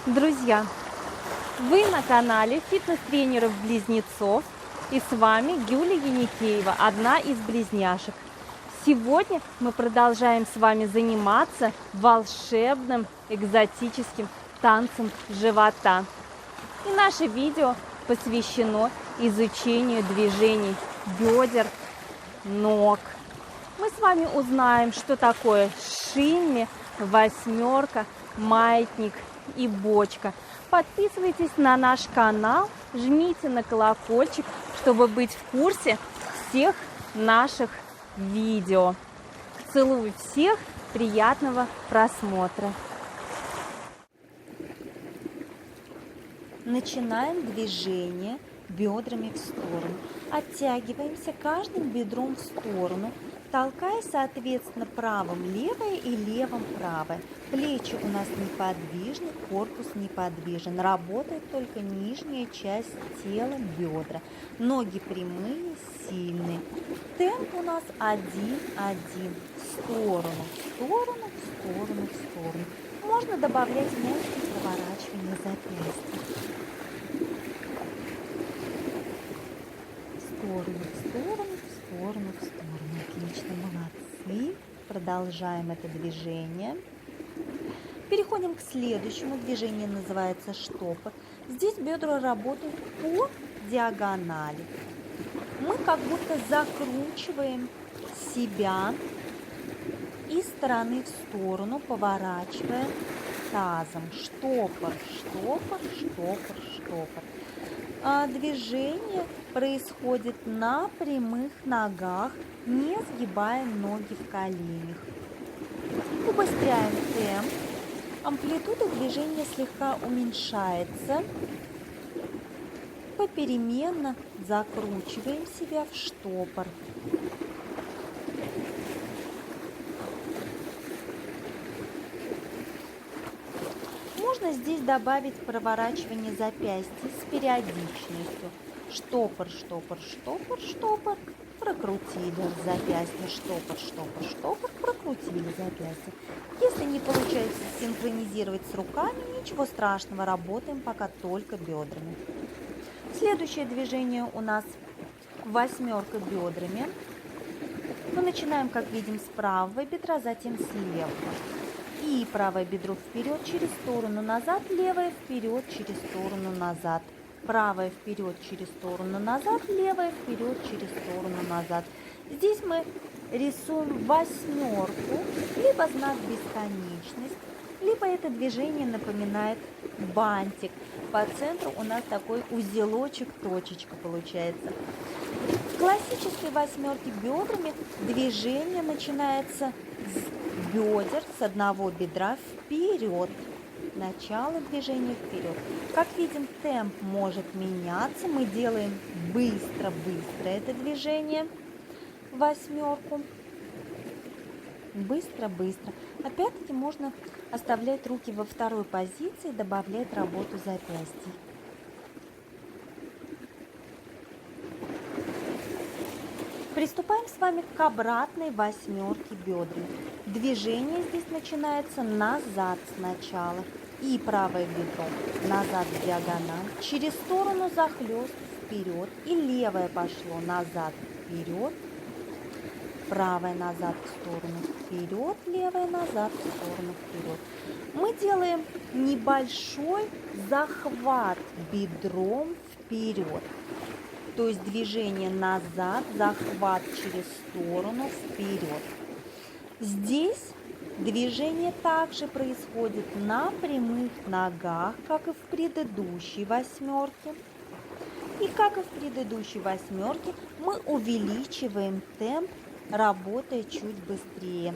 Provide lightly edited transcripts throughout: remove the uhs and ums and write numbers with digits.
Друзья, вы на канале фитнес-тренеров-близнецов, и с вами Гюля Еникеева, одна из близняшек. Сегодня мы продолжаем с вами заниматься волшебным экзотическим танцем живота. И наше видео посвящено изучению движений бедер, ног. Мы с вами узнаем, что такое шимми, восьмерка, маятник и бочка. Подписывайтесь на наш канал, жмите на колокольчик, чтобы быть в курсе всех наших видео. Целую всех, приятного просмотра. Начинаем движение бедрами в сторону. Оттягиваемся каждым бедром в сторону, толкая, соответственно, правым левое и левым правое. Плечи у нас неподвижны, корпус неподвижен. Работает только нижняя часть тела, бедра. Ноги прямые, сильные. Темп у нас 1-1. В сторону, в сторону, в сторону, в сторону. Можно добавлять мягкие проворачивания запястья. В сторону, в сторону. Отлично, молодцы. Продолжаем это движение. Переходим к следующему. Движение называется штопор. Здесь бедра работают по диагонали. Мы как будто закручиваем себя из стороны в сторону, поворачивая тазом. Штопор, штопор, штопор, штопор. Движение происходит на прямых ногах, не сгибая ноги в коленях. Убыстряем темп. Амплитуда движения слегка уменьшается. Попеременно закручиваем себя в штопор. Можно здесь добавить проворачивание запястья с периодичностью. Штопор, штопор, штопор, штопор. Прокрутили запястье, штопор, штопор, штопор. Прокрутили запястье. Если не получается синхронизировать с руками, ничего страшного, работаем пока только бедрами. Следующее движение у нас восьмерка бедрами. Мы начинаем, как видим, с правого бедра, затем с левого. И правое бедро вперед, через сторону назад, левое вперед, через сторону назад. Правое вперед, через сторону назад, левое вперед, через сторону назад. Здесь мы рисуем восьмерку, либо знак бесконечность, либо это движение напоминает бантик. По центру у нас такой узелочек, точечка получается. В классической восьмерке бедрами движение начинается с бедер, с одного бедра вперед. Начало движения вперед. Как видим, темп может меняться. Мы делаем быстро-быстро это движение. Восьмерку. Быстро-быстро. Опять-таки можно оставлять руки во второй позиции, добавлять работу запястий. Приступаем с вами к обратной восьмерке бедер. Движение здесь начинается назад сначала. И правое бедро назад в диагональ. Через сторону захлёст вперед. И левое пошло назад вперед. Правое назад в сторону вперед. Левое назад в сторону вперед. Мы делаем небольшой захват бедром вперед. То есть движение назад, захват через сторону, вперед. Здесь движение также происходит на прямых ногах, как и в предыдущей восьмерке. И как и в предыдущей восьмерке, мы увеличиваем темп, работая чуть быстрее.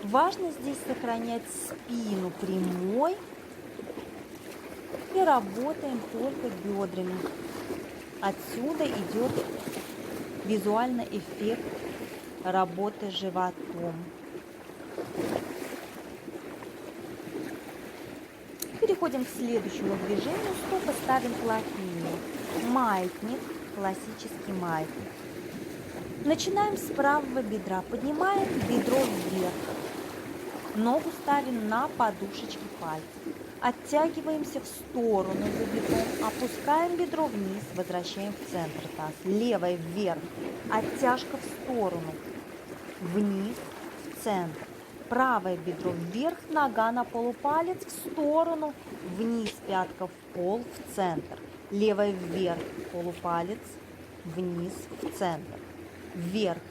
Важно здесь сохранять спину прямой и работаем только бедрами. Отсюда идет визуально эффект работы животом. Переходим к следующему движению. Стопы ставим плотнее. Маятник, классический маятник. Начинаем с правого бедра. Поднимаем бедро вверх. Ногу ставим на подушечки пальцев. Оттягиваемся в сторону за бедром, опускаем бедро вниз, возвращаем в центр таз. Левое вверх, оттяжка в сторону, вниз, в центр. Правое бедро вверх, нога на полупалец, в сторону, вниз, пятка в пол, в центр. Левое вверх, полупалец, вниз, в центр. Вверх,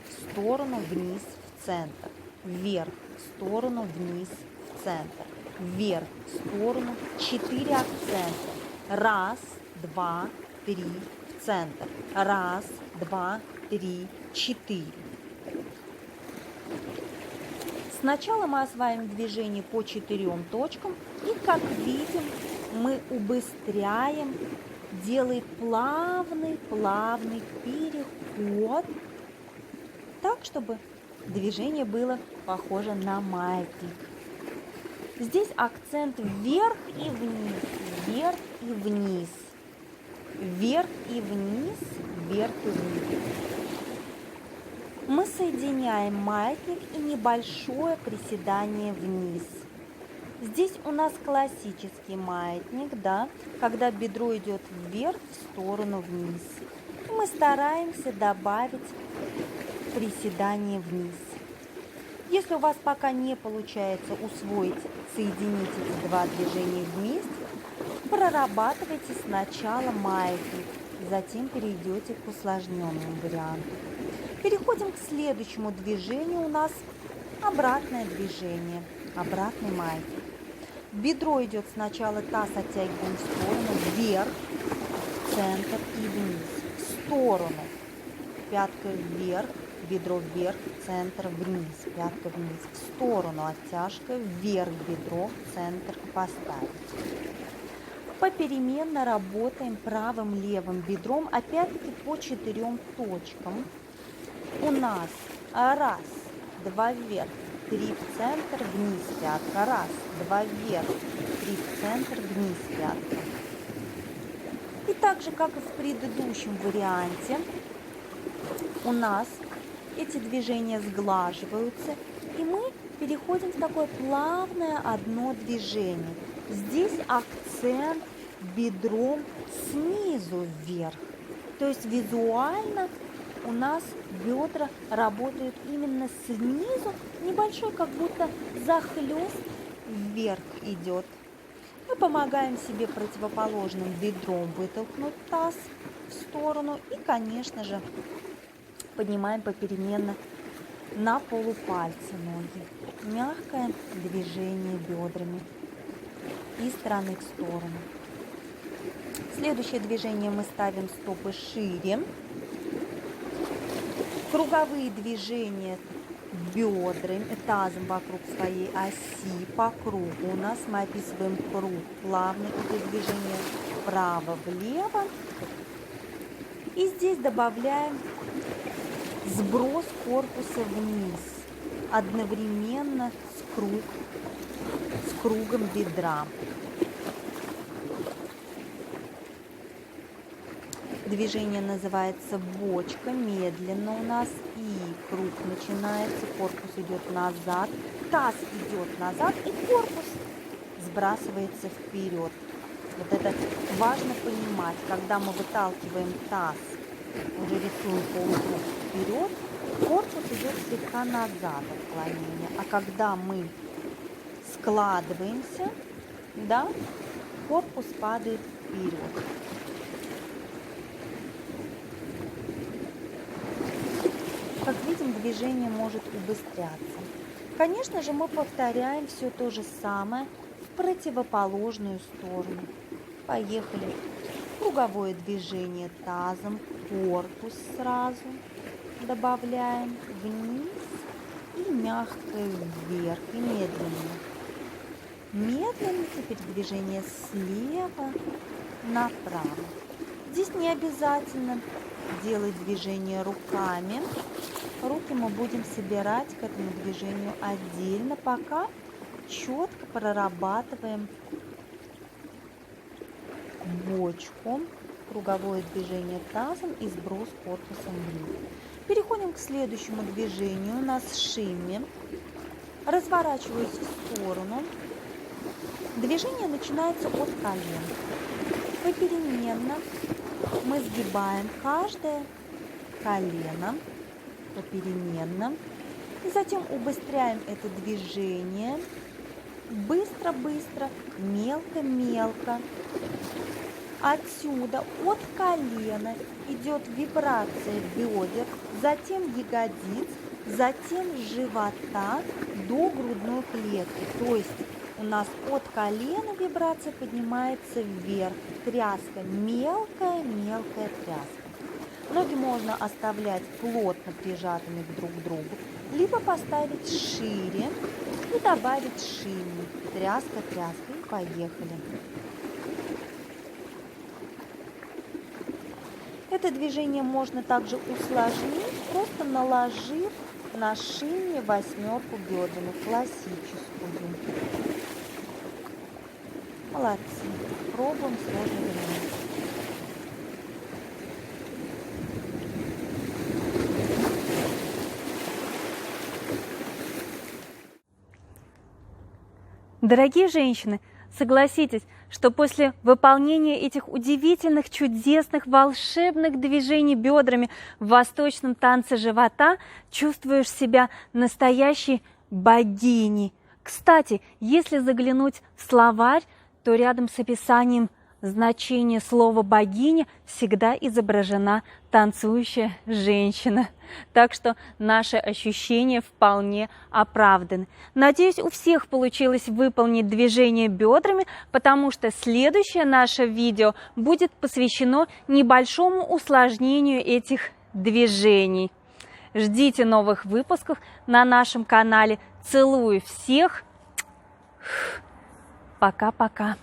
в сторону, вниз, в центр. Вверх, в сторону, вниз, в центр. Вверх, в сторону, 4 акцента. Раз, два, три, в центр. Раз, два, три, 4. Сначала мы осваиваем движение по 4 точкам. И, как видим, мы убыстряем, делая плавный переход, так, чтобы движение было похоже на маятник. Здесь акцент вверх и вниз, вверх и вниз, вверх и вниз, вверх и вниз. Мы соединяем маятник и небольшое приседание вниз. Здесь у нас классический маятник, да, когда бедро идет вверх, в сторону, вниз. И мы стараемся добавить приседание вниз. Если у вас пока не получается усвоить, соединить эти два движения вместе, прорабатывайте сначала маятник, затем перейдете к усложненному варианту. Переходим к следующему движению. У нас обратное движение, обратный маятник. Бедро идет сначала, таз оттягиваем в сторону, вверх, в центр и вниз, в сторону, пятка вверх, бедро вверх, центр, вниз, пятка вниз, в сторону, оттяжка, вверх, бедро, центр, поставить. Попеременно работаем правым, левым бедром, опять-таки по 4 точкам. У нас раз, два вверх, 3 в центр, вниз, пятка, раз, два вверх, 3 в центр, вниз, пятка. И так же, как и в предыдущем варианте, у нас эти движения сглаживаются, и мы переходим в такое плавное одно движение. Здесь акцент бедром снизу вверх. То есть визуально у нас бедра работают именно снизу, небольшой как будто захлест вверх идет. Мы помогаем себе противоположным бедром вытолкнуть таз в сторону и, конечно же, поднимаем попеременно на полупальцы ноги. Мягкое движение бедрами из стороны в сторону. Следующее движение мы ставим стопы шире. Круговые движения бедрами, тазом вокруг своей оси по кругу. У нас мы описываем круг. Плавно идет движение вправо-влево. И здесь добавляем сброс корпуса вниз, одновременно с кругом бедра. Движение называется бочка, медленно у нас, и круг начинается, корпус идет назад, таз идет назад, и корпус сбрасывается вперед. Вот это важно понимать, когда мы выталкиваем таз, уже рисуем полукруг вперед, корпус идет слегка назад отклонение, а когда мы складываемся, да, корпус падает вперед. Как видим, движение может убыстряться. Конечно же, мы повторяем все то же самое в противоположную сторону. Поехали. Круговое движение тазом, корпус сразу добавляем вниз и мягко вверх, и медленно. Медленно теперь движение слева направо. Здесь не обязательно делать движение руками. Руки мы будем собирать к этому движению отдельно, пока четко прорабатываем бочку, круговое движение тазом и сброс корпусом вниз. Переходим к следующему движению. У нас шимми. Разворачиваюсь в сторону. Движение начинается от колен. Попеременно мы сгибаем каждое колено попеременно. И затем убыстряем это движение. Быстро-быстро, мелко-мелко. Отсюда от колена идет вибрация бедер, затем ягодиц, затем живота до грудной клетки. То есть у нас от колена вибрация поднимается вверх. Тряска, мелкая тряска. Ноги можно оставлять плотно прижатыми друг к другу, либо поставить шире и добавить шейник. Тряска, и поехали. Это движение можно также усложнить, просто наложив на шею восьмерку бедрами, классическую. Молодцы. Пробуем сложный вариант. Дорогие женщины, согласитесь, что после выполнения этих удивительных, чудесных, волшебных движений бедрами в восточном танце живота чувствуешь себя настоящей богиней. Кстати, если заглянуть в словарь, то рядом с описанием значения слова «богиня» всегда изображена танцующая женщина. Так что наши ощущения вполне оправданы. Надеюсь, у всех получилось выполнить движение бедрами, потому что следующее наше видео будет посвящено небольшому усложнению этих движений. Ждите новых выпусков на нашем канале. Целую всех. Пока-пока.